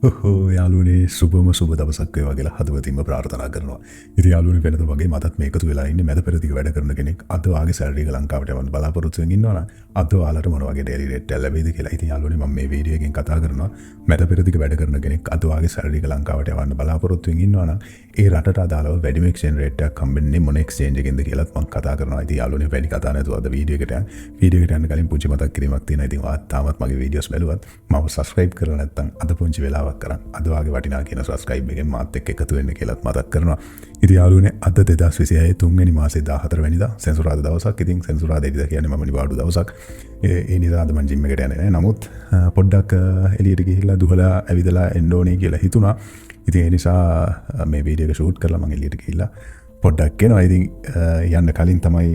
යාලුනේ සුබම සුබ දවසක් වේවා කියලා හදවතින්ම ප්‍රාර්ථනා කරනවා. ඉතින් යාලුනේ වෙනද වගේ මටත් මේකතු වෙලා ඉන්නේ මැද පෙරදිග වැඩ කරන කෙනෙක්. අද වාගේ සැලරි එක ලංකාවට යවන්න බලාපොරොත්තු වෙමින් ඉන්නවා නම් අද ඔයාලට මොන වගේ ඩේලි රේට් එක ලැබෙයිද කියලා. ඉතින් යාලුනේ මම මේ වීඩියෝ එකෙන් කතා කරනවා මැද පෙරදිග වැඩ කරන කෙනෙක් අද වාගේ සැලරි එක ලංකාවට යවන්න බලාපොරොත්තු වෙමින් ඉන්නවා නම් ඒ රටට අදාළව වැඩිම එක්ස්චේන්ජ් රේට් එකක් හම්බෙන්නේ මොන එක්ස්චේන්ජ් එකෙන්ද කියලාත් මම කතා කරනවා. ඉතින් යාලුනේ වැඩි කතා නැතුව අද වීඩියෝ එකට යන්න කලින් පුංචි මතක් කිරීමක් තියෙනවා. ඉතින් ඔයාත් තාමත් මගේ වීඩියෝස් බැලුවත් මම සබ්ස්ක්‍රයිබ් කරලා නැත්නම් අද පුංචි වෙලාවක් කරන් අද වාගේ වටිනා කියන සබ්ස්ක්‍රයිබ් එකෙන් මාත් එක්ක එකතු වෙන්න කියලාත් මතක් කරනවා. ඉතින් යාළුවනේ අද 2026 තුන්වෙනි මාසේ 14 වෙනිදා සෙන්සුරාදා දවසක්. ඉතින් සෙන්සුරාදා ඉරිදා කියන්නේ මම නිවාඩු දවසක්. ඒ නිසා අද මම ජිම් එකට යන්නේ නැහැ. නමුත් පොඩ්ඩක් එළියට ගිහිල්ලා දුහලා ඇවිදලා එන්න ඕනේ කියලා හිතුණා. ඉතින් ඒ නිසා මේ වීඩියෝ එක ෂූට් කරලා මම එළියට ගිහිල්ලා පොඩ්ඩක් එනවා. ඉතින් යන්න කලින් තමයි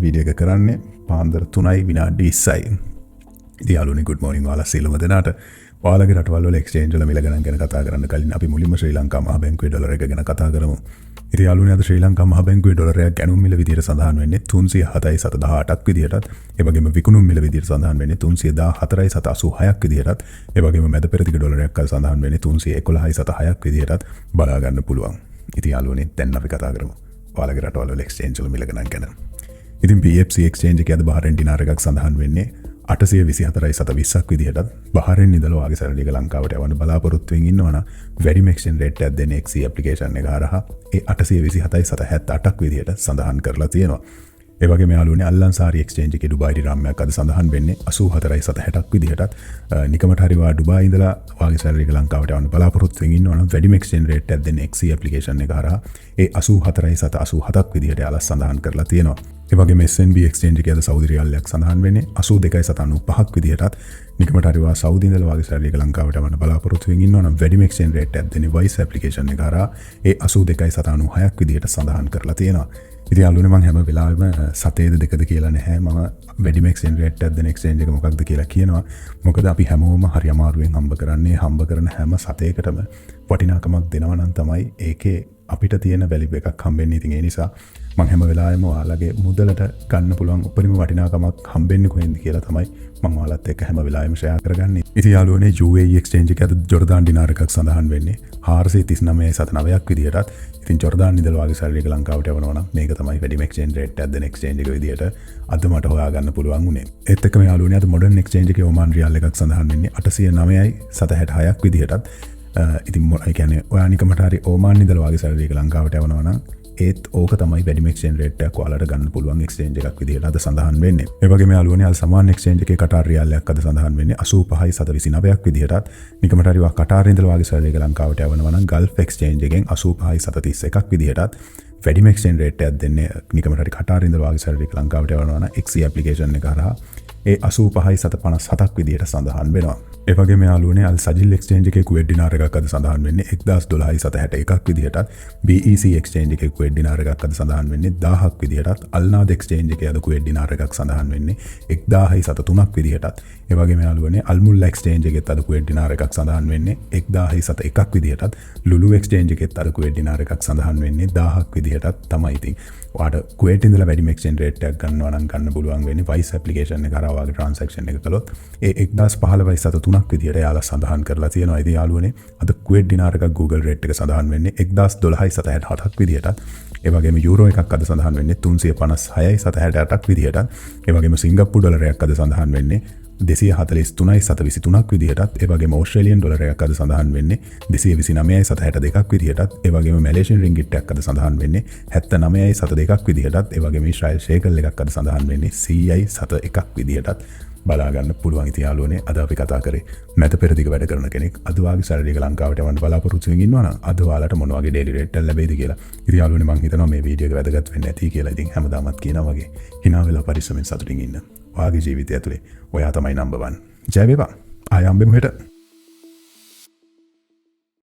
වීඩියෝ එක කරන්නේ. පාන්දර 3යි විනාඩි 20යි. ඉතින් යාළුවනේ good morning ඔයාලා සියලුම දෙනාට. ඔයාලගේ රටවල් වල එක්ස්චේන්ජ් වල මිල ගණන් ගැන කතා කරන්න කලින් අපි මුලින්ම ශ්‍රී ලංකා මහ බැංකුවේ ඩොලර් එක ගැන කතා කරමු. ඉතින් යාළුවනේ අද ශ්‍රී ලංකා මහ බැංකුවේ ඩොලරයක් ගැනුම් මිල විදියට සඳහන් වෙන්නේ 307.18ක් විදියටත්, ඒ වගේම විකුණුම් මිල විදියට සඳහන් වෙන්නේ 314.86ක් විදියටත්, ඒ වගේම මැද පෙරදිග ඩොලරයක් අද සඳහන් වෙන්නේ 311.6ක් විදියටත් බලා ගන්න පුළුවන්. ඉතින් යාළුවනේ දැන් අපි කතා කරමු ඔයාලගේ රටවල් වල එක්ස්චේන්ජ් වල මිල ගණන් ගැන. ඉතින් BFC එක්ස්චේන්ජ් එකේ අද බහරෙන් ඩිනාර එකක් සඳහන් වෙන්නේ 824.20ක් විදිහටත්, බහරෙන් ඉඳලා වාගේ සැලරි එක ලංකාවට යවන්න බලාපොරොත්තු වෙමින් ඉන්නවනම් වැඩිම එක්ස්චේන්ජ් රේට් එකක් දෙන XC ඇප්ලිකේෂන් එක හරහා ඒ 827.78ක් විදිහට සඳහන් කරලා තියෙනවා. ඒ වගේම යාළුවනේ අල්ලන්සාරි එක්ස්චේන්ජ් එකේ ඩුබායි දිරාමයක් අද සඳහන් වෙන්නේ 84.60ක් විදිහටත්, නිකමට හරි ඩුබායි ඉඳලා වාගේ සැලරි එක ලංකාවට යවන්න බලාපොරොත්තු වෙමින් ඉන්නවනම් වැඩිම එක්ස්චේන්ජ් රේට් එකක් දෙන XC ඇප්ලිකේෂන් එක හරහා ඒ 84.87ක් විදිහට යාලා සඳහන් කරලා තියෙනවා. ඒ වගේම SNB එක්ස්චේන්ජ් එකේ අද සෞදි රියාලයක් සඳහන් වෙන්නේ 82.95ක් විදිහටත්, නිකමට හරි සෞදි ඉඳලා වාගේ සැලරි එක ලංකාවට යවන්න බලාපොරොත්තු වෙමින් ඉන්නවනම් වැඩිම එක්ස්චේන්ජ් රේට් එකක් දෙන වයිස් ඇප්ලිකේෂන් එක හරහා ඒ 82.96ක් විදිහට සඳහන් කරලා තියෙනවා. ඉතින් යාළුවනේ මම හැම වෙලාවෙම සතේද දෙකද කියලා නැහැ. මම වැඩිම එක්ස්චේන්ජ් රේට් එකක් දෙන එක්ස්චේන්ජ් එක මොකක්ද කියලා කියනවා. මොකද අපි හැමෝම හරි අමාරුවෙන් හම්බ කරන හැම සතේකටම වටිනාකමක් දෙනවා නම් තමයි ඒකේ අපිට තියෙන වැලියු එකක් හම්බෙන්නේ. ඉතින් ඒ නිසා මම හැම වෙලාවෙම ඔයාලගේ මුදලට ගන්න පුළුවන් උපරිම වටිනාකමක් හම්බෙන්නේ කොහෙන්ද කියලා තමයි මම ඔයාලත් එක්ක හැම වෙලාවෙම ෂෙයා කරගන්නේ. ඉතින් යාළුවනේ UAE එක්ස්චේන්ජ් එකේ අද ජෝර්දාන් දිනාර එකක් සඳහන් වෙන්නේ 439.79ක් විදිහටත්. ඉතින් ජෝර්දාන් ඉඳලා වාගේ සැලරි එක ලංකාවට යවනවා නම් මේක තමයි වැඩිම එක්ස්චේන්ජ් රේට් එකක් දෙන එක්ස්චේන්ජ් එක විදිහට අද මට හොයාගන්න පුළුවන් උනේ. ඒත් එක්කම යාළුවනේ අද මොඩර්න් එක්ස්චේන්ජ් එකේ ඔමාන් රියාල් එකක් සඳහන් වෙන්නේ 809.66ක් විදිහටත්. ඉතින් ඒ කියන්නේ ඔයා නිකමට හරි ඕමාන් ඉඳලා වාගේ සැලරි එක ලංකාවට යවනවා නම් ඒත් ඕක තමයි වැඩිම එක්ස්චේන්ජ් රේට් එකක් ඔයාලට ගන්න පුළුවන් එක්ස්චේන්ජ් එකක් විදිහට අද සඳහන් වෙන්නේ. ඒ වගේම යාළුවනේ අල් සමාන් එක්ස්චේන්ජ් එකේ කටාර් රියාලයක් අද සඳහන් වෙන්නේ 85.29ක් විදිහටත්, නිකමට හරි කටාර් ඉඳලා වාගේ සැලරි එක ලංකාවට යවනවා නම් ගල්ෆ් එක්ස්චේන්ජ් එකෙන් 85.31ක් විදිහටත් වැඩිම එක්ස්චේන්ජ් රේට් එකක් දෙන්නේ නිකමට හරි කටාර් ඉඳලා වාගේ සැලරි එක ලංකාවට යවනවා නම් XC ඇප්ලිකේෂන් එක හරහා ඒ 85.57ක් විදිහට සඳහන් වෙනවා. ඒ වගේම යාළුවනේ අල් සජිල් එක්ස්චේන්ජ් එකේ කුවේට් දිනාර එකක් අද සඳහන් වෙන්නේ 1012.61ක් විදිහටත්, BEC එක්ස්චේන්ජ් එකේ කුවේට් දිනාර එකක් අද සඳහන් වෙන්නේ 1000ක් විදිහටත්, අල්නාද එක්ස්චේන්ජ් එකේ අද කුවේට් දිනාර එකක් සඳහන් වෙන්නේ 1003ක් විදිහටත්, ඒ වගේම යාළුවනේ අල්මුල් එක්ස්චේන්ජ් එකේත් අද කුවේට් දිනාර එකක් සඳහන් වෙන්නේ 1001ක් විදිහටත්, ලුලු එක්ස්චේන්ජ් එකේත් අද කුවේට් දිනාර එකක් සඳහන් වෙන්නේ 1000ක් විදිහටත් තමයි. ඉතින් ඔයාලට කුවේට් ඉඳලා වැඩිම එක්ස්චේන්ජ් රේට් එකක් ගන්නවා නම් ගන්න පුළුවන් වෙන්නේ වයිස් ඇප්ලිකේෂන් එක කරා වගේ ට්‍රාන්සැක්ෂන් එක කළොත් ඒ 1015.73ක් විදිහට යාලා සඳහන් කරලා තියෙනවා. ඉතින් යාළුවනේ අද කුවේට් දිනාර එකක් Google රේට් එක සඳහන් වෙන්නේ 1012.67ක් විදිහටත්, ඒ වගේම යූරෝ එකක් අද සඳහන් වෙන්නේ 356.68ක් විදිහටත්, ඒ වගේම සිංගප්පූරු ඩොලරයක් අද සඳහන් වෙන්නේ 243.23ක් විදිහටත්, ඒ වගේම ඕස්ට්‍රේලියන් ඩොලරයක් අද සඳහන් වෙන්නේ 229.62ක් විදිහටත්, ඒ වගේම මැලේසියන් රින්ගිට් එකක් අද සඳහන් වෙන්නේ 79.72ක් විදිහටත්, ඒ වගේම ඊශ්‍රායල් ෂේකල් එකක් අද සඳහන් වෙන්නේ 100.71ක් විදිහටත් බලා ගන්න පුළුවන්. ඉතින් යාළුවනේ අද අපි කතා කරේ මැද පෙරදිග වැඩ කරන කෙනෙක් අද වාගේ සැලරි එක ලංකාවට යවන්න බලාපොරොත්තු වෙමින් ඉන්නවා නම් අද ඔයාලට මොන වගේ ඩේලි රේට් එක ලැබෙයිද කියලා. ඉතින් යාළුවනේ මම හිතනවා මේ වීඩියෝ එක වැදගත් වෙන්න ඇති කියලා. ඉතින් හැමදාමත් කියනවා වගේ hina වෙලා පරිස්සමෙන් සතුටින් ඉන්න. ඔයාගේ ජීවිතය ඇතුලේ ඔයා තමයි නම්බර් 1. ජය වේවා. ආයෙ හම්බෙමු හෙට.